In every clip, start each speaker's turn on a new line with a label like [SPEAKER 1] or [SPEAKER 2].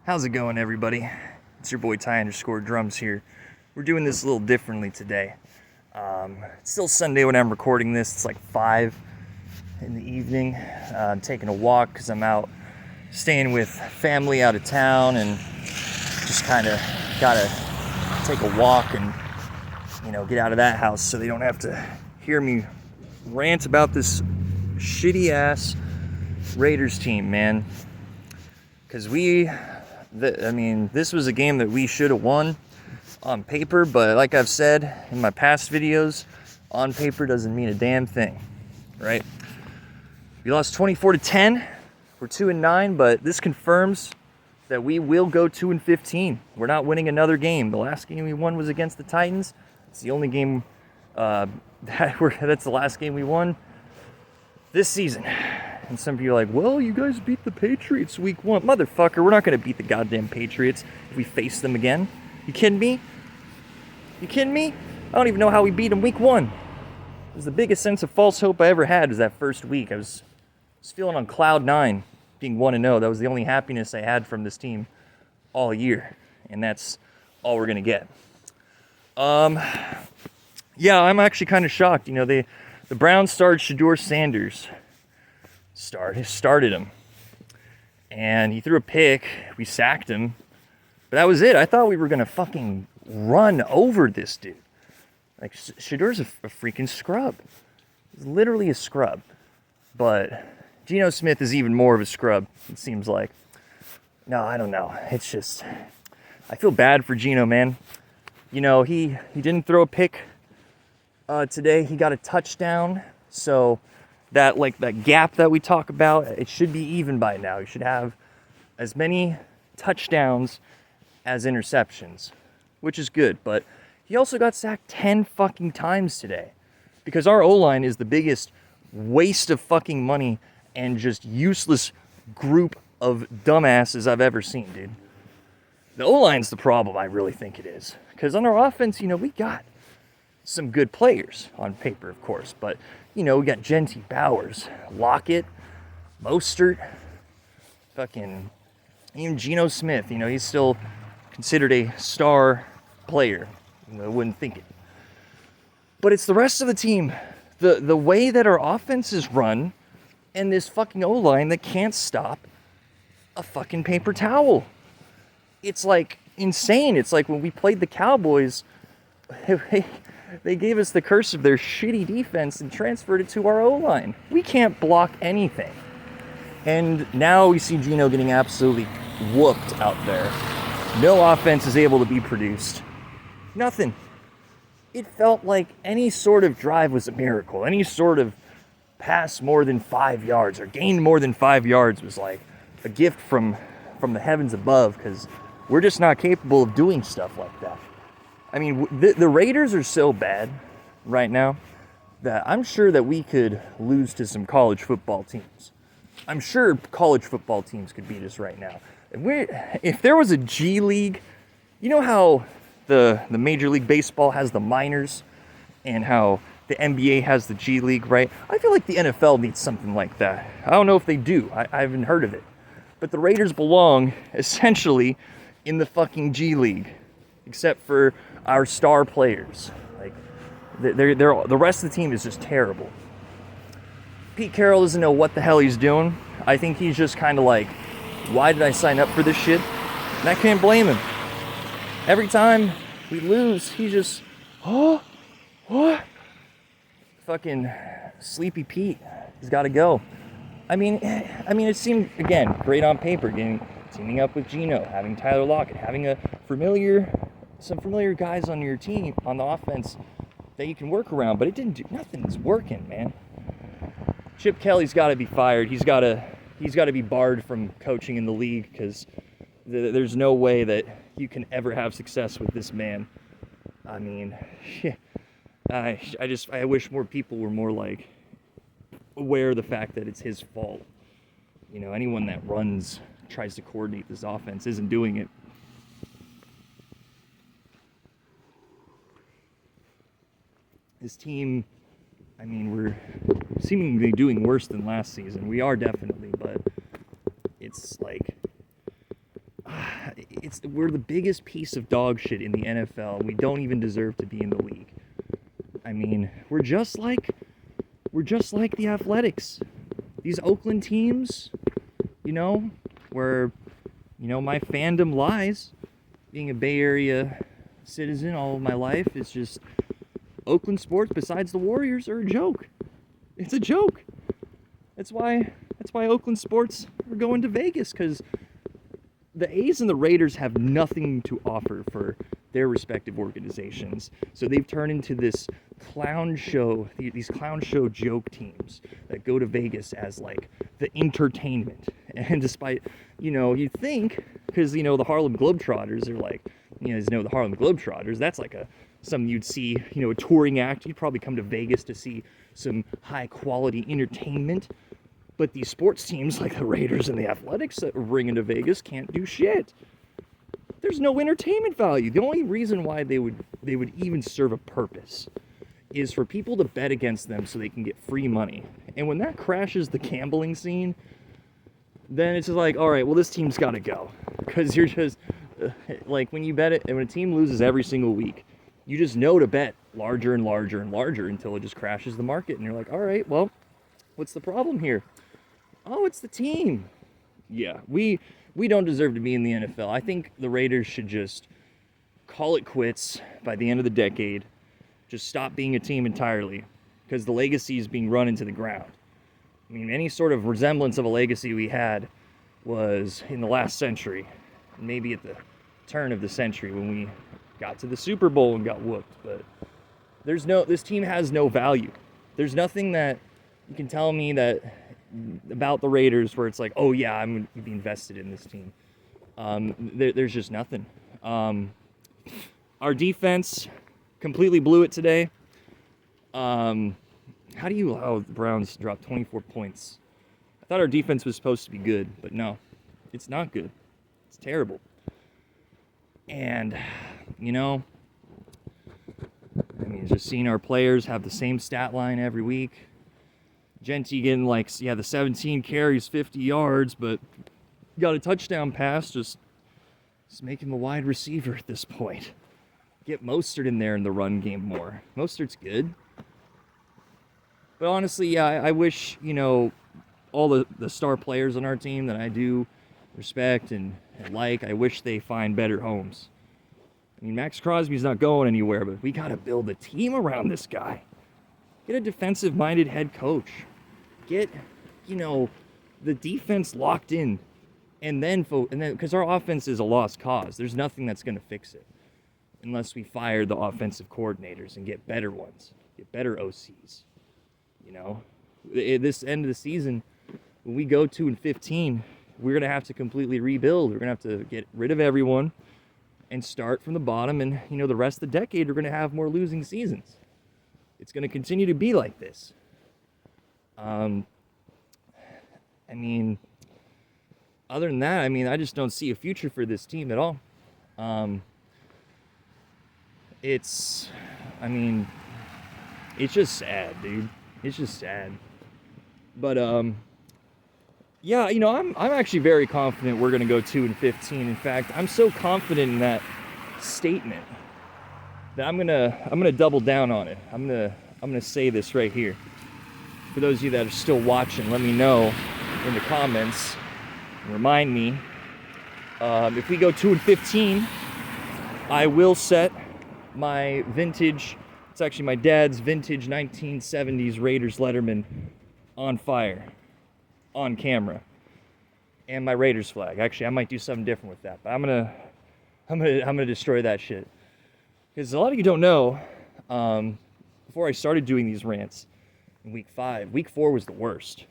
[SPEAKER 1] How's it going, everybody? It's your boy Ty_Drums here. We're doing this a little differently today. It's still Sunday when I'm recording this. It's like 5 in the evening. I'm taking a walk because I'm out staying with family out of town and just kind of gotta take a walk and, get out of that house so they don't have to hear me rant about this shitty-ass Raiders team, man. Because this was a game that we should have won on paper, but like I've said in my past videos, on paper doesn't mean a damn thing, right? We lost 24-10. We're 2-9, but this confirms that we will go 2-15. We're not winning another game. The last game we won was against the Titans. It's the only game that's the last game we won this season. And some people are like, well, you guys beat the Patriots week 1. Motherfucker, we're not going to beat the goddamn Patriots if we face them again. You kidding me? You kidding me? I don't even know how we beat them week 1. It was the biggest sense of false hope I ever had was that first week. I was feeling on cloud 9, being 1-0. That was the only happiness I had from this team all year. And that's all we're going to get. Yeah, I'm actually kind of shocked. The Browns started Shedeur Sanders. Started him. And he threw a pick. We sacked him. But that was it. I thought we were going to fucking run over this dude. Like, Shedeur's a freaking scrub. He's literally a scrub. But Geno Smith is even more of a scrub, it seems like. No, I don't know. It's just, I feel bad for Geno, man. He didn't throw a pick today. He got a touchdown. So that gap that we talk about, it should be even by now. You should have as many touchdowns as interceptions, which is good. But he also got sacked 10 fucking times today because our O-line is the biggest waste of fucking money and just useless group of dumbasses I've ever seen, dude. The O-line's the problem, I really think it is. Because on our offense, we got some good players on paper, of course, but we got Genty, Bowers, Lockett, Mostert, fucking even Geno Smith. He's still considered a star player. I wouldn't think it. But it's the rest of the team. The way that our offense is run and this fucking O-line that can't stop a fucking paper towel. It's like insane. It's like when we played the Cowboys, they gave us the curse of their shitty defense and transferred it to our O-line. We can't block anything. And now we see Geno getting absolutely whooped out there. No offense is able to be produced. Nothing. It felt like any sort of drive was a miracle. Any sort of pass more than 5 yards or gain more than 5 yards was like a gift from the heavens above, because we're just not capable of doing stuff like that. I mean, the Raiders are so bad right now that I'm sure that we could lose to some college football teams. I'm sure college football teams could beat us right now. If there was a G League, you know how the Major League Baseball has the minors and how the NBA has the G League, right? I feel like the NFL needs something like that. I don't know if they do. I haven't heard of it. But the Raiders belong essentially in the fucking G League, except for our star players. Like, the rest of the team is just terrible. Pete Carroll doesn't know what the hell he's doing. I think he's just kind of like, why did I sign up for this shit? And I can't blame him. Every time we lose, he's just, what? Fucking Sleepy Pete. He's got to go. I mean, it seemed, again, great on paper, teaming up with Geno, having Tyler Lockett, having some familiar guys on your team, on the offense, that you can work around, but it didn't do, nothing's working, man. Chip Kelly's got to be fired. He's got to be barred from coaching in the league, because there's no way that you can ever have success with this man. I mean, I wish more people were more like aware of the fact that it's his fault. Anyone that tries to coordinate this offense isn't doing it. This team, we're seemingly doing worse than last season. We are definitely, but it's like, we're the biggest piece of dog shit in the NFL. And we don't even deserve to be in the league. I mean, we're just like the Athletics. These Oakland teams, where, my fandom lies. Being a Bay Area citizen all of my life, it's just Oakland sports, besides the Warriors, are a joke. It's a joke. That's why Oakland sports are going to Vegas, because the A's and the Raiders have nothing to offer for their respective organizations. So they've turned into this clown show, these clown show joke teams that go to Vegas as like the entertainment. And despite, you think, because, the Harlem Globetrotters are like, the Harlem Globetrotters, that's like something you'd see, a touring act. You'd probably come to Vegas to see some high quality entertainment. But these sports teams like the Raiders and the Athletics that ring into Vegas can't do shit. There's no entertainment value. The only reason why they would even serve a purpose is for people to bet against them so they can get free money. And when that crashes the gambling scene, then it's just like, all right, well, this team's got to go. Because you're just, like, when you bet it, and when a team loses every single week, you just know to bet larger and larger and larger until it just crashes the market. And you're like, all right, well, what's the problem here? Oh, it's the team. Yeah, we don't deserve to be in the NFL. I think the Raiders should just call it quits by the end of the decade. Just stop being a team entirely, because the legacy is being run into the ground. I mean, any sort of resemblance of a legacy we had was in the last century, maybe at the turn of the century when we got to the Super Bowl and got whooped. But this team has no value. There's nothing that you can tell me about the Raiders where it's like, oh yeah, I'm going to be invested in this team. There's just nothing. Our defense completely blew it today. How do you allow the Browns to drop 24 points? I thought our defense was supposed to be good, but no, it's not good. It's terrible. And, just seeing our players have the same stat line every week. Genty getting the 17 carries, 50 yards, but got a touchdown pass, just make him a wide receiver at this point. Get Mostert in there in the run game more. Mostert's good. But honestly, yeah, I wish, all the star players on our team that I do respect and like, I wish they find better homes. I mean, Max Crosby's not going anywhere, but we got to build a team around this guy. Get a defensive-minded head coach. Get, the defense locked in. And then, because our offense is a lost cause. There's nothing that's going to fix it. Unless we fire the offensive coordinators and get better ones. Get better OCs. At this end of the season, when we go 2-15, we're going to have to completely rebuild. We're going to have to get rid of everyone and start from the bottom. And, the rest of the decade, we're going to have more losing seasons. It's going to continue to be like this. Other than that, I just don't see a future for this team at all. It's just sad, dude. It's just sad. But, yeah, I'm actually very confident we're going to go 2-15. In fact, I'm so confident in that statement that I'm gonna double down on it. I'm gonna say this right here. For those of you that are still watching, let me know in the comments. Remind me, if we go 2-15, I will set my vintage. It's actually my dad's vintage 1970s Raiders Letterman on fire, on camera, and my Raiders flag. Actually, I might do something different with that, but I'm gonna destroy that shit. Because a lot of you don't know, before I started doing these rants in week 4 was the worst.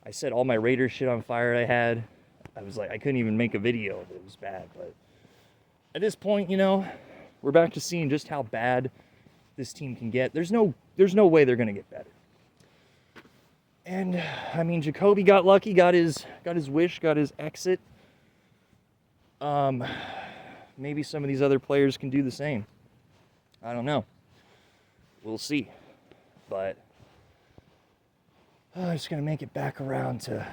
[SPEAKER 1] I set all my Raiders shit on fire I had. I was like, I couldn't even make a video. It was bad. But at this point, we're back to seeing just how bad this team can get. There's no way they're going to get better. And, Jacoby got lucky, got his wish, got his exit. Maybe some of these other players can do the same. I don't know. We'll see. But I'm just going to make it back around to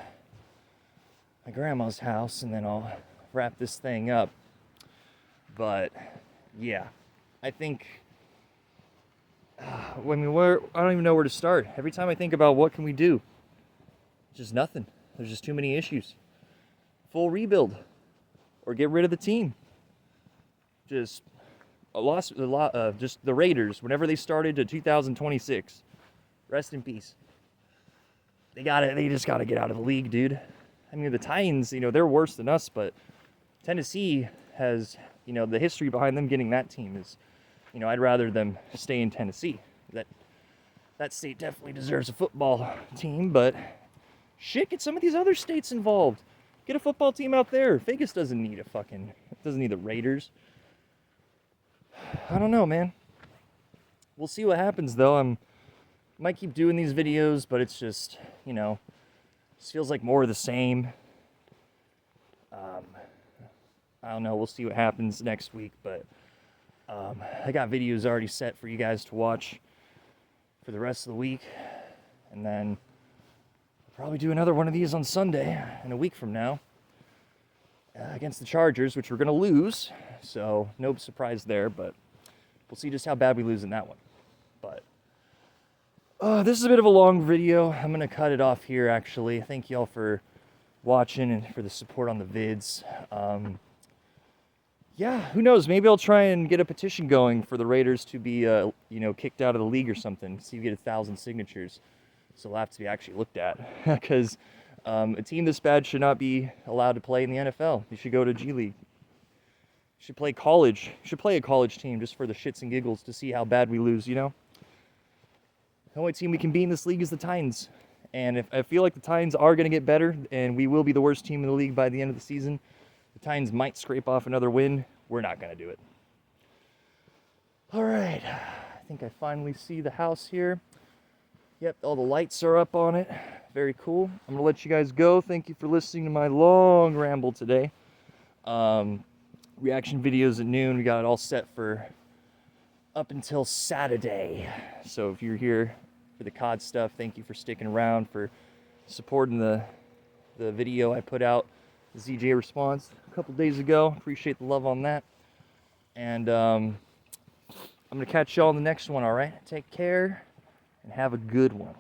[SPEAKER 1] my grandma's house, and then I'll wrap this thing up. But yeah, I think. I mean, I don't even know where to start. Every time I think about what can we do, just nothing. There's just too many issues. Full rebuild, or get rid of the team. Just just the Raiders. Whenever they started to 2026, rest in peace. They just gotta get out of the league, dude. I mean, the Titans, they're worse than us, but Tennessee has, the history behind them getting that team is, I'd rather them stay in Tennessee. That state definitely deserves a football team, but shit, get some of these other states involved. Get a football team out there. Vegas doesn't need the Raiders. I don't know, man. We'll see what happens, though. Might keep doing these videos, but it's just, just feels like more of the same. I don't know. We'll see what happens next week, but I got videos already set for you guys to watch for the rest of the week, and then I'll probably do another one of these on Sunday in a week from now against the Chargers, which we're going to lose, so no surprise there, but we'll see just how bad we lose in that one. But this is a bit of a long video. I'm going to cut it off here, actually. Thank you all for watching and for the support on the vids. Yeah, who knows? Maybe I'll try and get a petition going for the Raiders to be, kicked out of the league or something. See if we get 1,000 signatures. So it'll have to be actually looked at. Because a team this bad should not be allowed to play in the NFL. You should go to G League. You should play college. You should play a college team just for the shits and giggles to see how bad we lose, The only team we can beat in this league is the Titans. And if I feel like the Titans are going to get better, and we will be the worst team in the league by the end of the season, the Titans might scrape off another win. We're not going to do it. All right. I think I finally see the house here. Yep, all the lights are up on it. Very cool. I'm going to let you guys go. Thank you for listening to my long ramble today. Reaction videos at noon. We got it all set for up until Saturday. So if you're here for the COD stuff, thank you for sticking around, for supporting the video I put out, the ZJ response a couple days ago. Appreciate the love on that. And I'm going to catch y'all in the next one, all right? Take care and have a good one.